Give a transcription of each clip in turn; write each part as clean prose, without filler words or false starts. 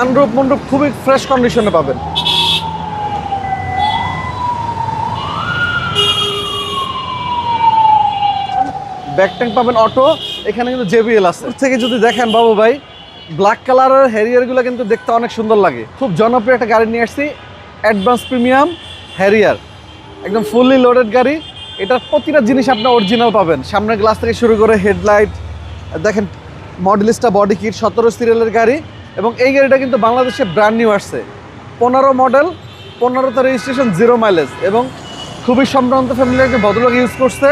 Sunroof মন্ডপ খুবই fresh কন্ডিশনে পাবেন। ব্যাক ট্যাঙ্ক পাবেন অটো, এখানে কিন্তু জেবিএল আছে। থেকে যদি দেখেন বাবু ভাই, ব্ল্যাক কালারের হ্যারিয়ারগুলো কিন্তু দেখতে অনেক সুন্দর লাগে। খুব জনপ্রিয় একটা গাড়ি নিয়ে আসছি, অ্যাডভান্স প্রিমিয়াম হ্যারিয়ার, একদম ফুললি লোডেড গাড়ি। এটার প্রতিটা জিনিস আপনার অরিজিনাল পাবেন, সামনের গ্লাস থেকে শুরু করে হেডলাইট দেখেন, মডেলিস্টা বডি কিট, 17 সিরিয়ালের গাড়ি। এবং এই গাড়িটা কিন্তু বাংলাদেশে ব্র্যান্ড নিউ আসছে, 15 মডেল, 15তে রেজিস্ট্রেশন, 0 মাইলেজ। এবং খুবই সম্ভ্রান্ত ফ্যামিলি একটা ভদ্রলোক ইউজ করছে।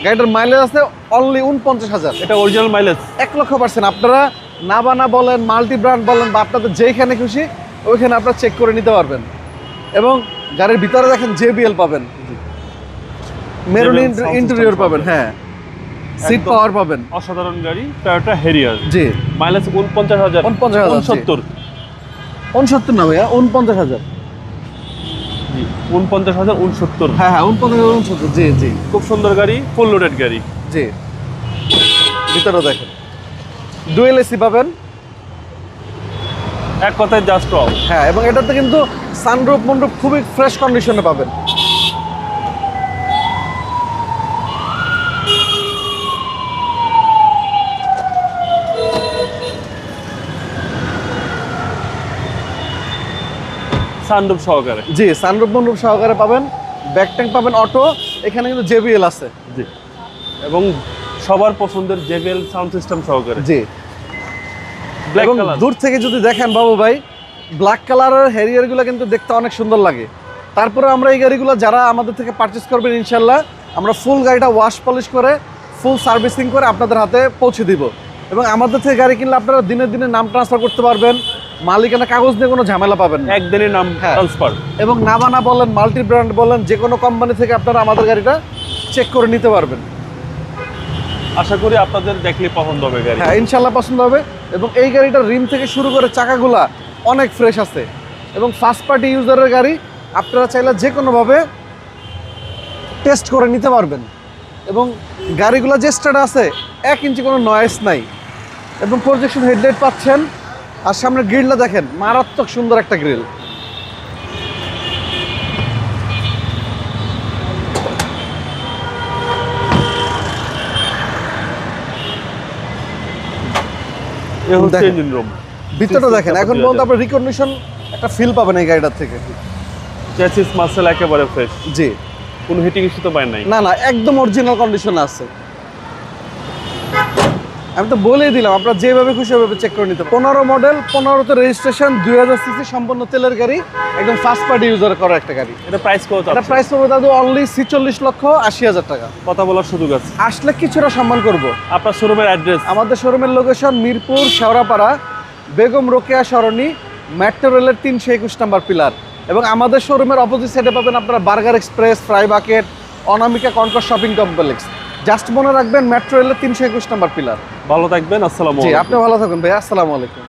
গাড়িটার মাইলেজ আছে অনলি 49,000। এটা অরিজিনাল মাইলেজ 1,00,000%। আপনারা নাবানা বলেন, মাল্টি ব্র্যান্ড বলেন, বা আপনাদের যেখানে খুশি ওইখানে আপনারা চেক করে নিতে পারবেন। এবং গাড়ির ভিতরে দেখেন জেবিএল পাবেন, মেরুন ইন্টেরিয়র পাবেন, হ্যাঁ, সিট পাওয়ার পাবেন। অসাধারণ গাড়ি, টয়োটা হ্যারিয়ার। জি, মাইলেজ 49,000। 69,000 69 না ভাইয়া, 49,000। জি, 49,000 69। হ্যাঁ হ্যাঁ, 49,000 জি জি, খুব সুন্দর গাড়ি, ফুল লোডেড গাড়ি। জি। ভিতরে দেখেন ডুয়েল এসি পাবেন, এক কথায় জাস্ট ওয়াও। হ্যাঁ। এবং এটাতে কিন্তু সানরুফ মন্ডপ খুবই ফ্রেশ কন্ডিশনে পাবেন। সানরুফ সহকারে। জি, সানরুফ মন্ডপ সহকারে পাবেন। ব্যাক ট্যাঙ্ক পাবেন অটো, এখানে কিন্তু জেবিএল আছে। জি, এবং সবার পছন্দের জেবিএল সাউন্ড সিস্টেম সহকারে। জি, ব্ল্যাক এবং কালার। দূর থেকে যদি দেখেন বাবু ভাই, ব্ল্যাক কালারের হ্যারিয়ারগুলো কিন্তু দেখতে অনেক সুন্দর লাগে। তারপরে আমরা এই গাড়িগুলো যারা আমাদের থেকে পারচেস করবেন, ইনশাল্লাহ আমরা ফুল গাড়িটা ওয়াশ পলিশ করে, ফুল সার্ভিসিং করে আপনাদের হাতে পৌঁছে দিব। এবং আমাদের থেকে গাড়ি কিনলে আপনারা দিনে দিনে নাম ট্রান্সফার করতে পারবেন, মালিকানা কাগজ নিয়ে কোনো ঝামেলা পাবেন না। একদিনের নাম ট্রান্সফার। এবং নাবানা বলেন, মাল্টি ব্র্যান্ড বলেন, যে কোনো কোম্পানি থেকে আপনারা আমাদের গাড়িটা চেক করে নিতে পারবেন। আশা করি আপনাদের দেখলে পছন্দ হবে গাড়ি। হ্যাঁ, ইনশাল্লাহ পছন্দ হবে। এবং এই গাড়িটার রিম থেকে শুরু করে চাকাগুলা অনেক ফ্রেশ আছে। এবং ফার্স্ট পার্টি ইউজারের গাড়ি, আপনারা চাইলে যে কোনোভাবে টেস্ট করে নিতে পারবেন। এবং গাড়িগুলো যে স্টার্ট আছে, 1 ইঞ্চি কোনো নয়েজ নাই। এবং প্রজেকশন হেডলাইট পাচ্ছেন। আর সামনের গ্রিলটা দেখেন, মারাত্মক সুন্দর একটা গ্রিল। এই হচ্ছে ইঞ্জিন রুম। ভিতরটা দেখেন, এখন পর্যন্ত আপনার রিকগনিশন একটা ফিল পাবেন এই গাড়িটার থেকে। চ্যাসিস মাসেল একেবারে ফ্রেশ। জি, কোনো হিটিং ইস্যু তো পায় নাই। না না, একদম অরিজিনাল কন্ডিশনে আছে। আমি তো বলেই দিলাম, আপনারা যেভাবে খুশি ওইভাবে চেক করে নিতে পারেন। 15 মডেল, 15তে রেজিস্ট্রেশন, 2000 সিসি, সম্পূর্ণ তেলের গাড়ি, একদম ফার্স্ট পার্টি ইউজার করা একটা গাড়ি। এটা প্রাইস কত? এটা প্রাইস পড়বে দাদু অনলি 46,80,000 টাকা। কথা বলার সুযোগ আছে, আসলে কিছুটা সম্মান করব। আপনার শোরুমের অ্যাড্রেস? আমাদের শোরুমের লোকেশন মিরপুর শেওড়াপাড়া, বেগম রোকেয়া সরণি, মেট্রো রেলের 321 নম্বর পিলার। এবং আমাদের শোরুমের অপোজিট সাইডে পাবেন আপনারা বার্গার এক্সপ্রেস, ফ্রাই বাকেট, অনামিকা কনকর শপিং কমপ্লেক্স। জাস্ট মনে রাখবেন মেট্রো রেলের 321 নম্বর পিলার। ভালো থাকবেন, আসসালামু জি, আলাইকুম। আপনি ভালো থাকুন ভাই, আসসালামু আলাইকুম।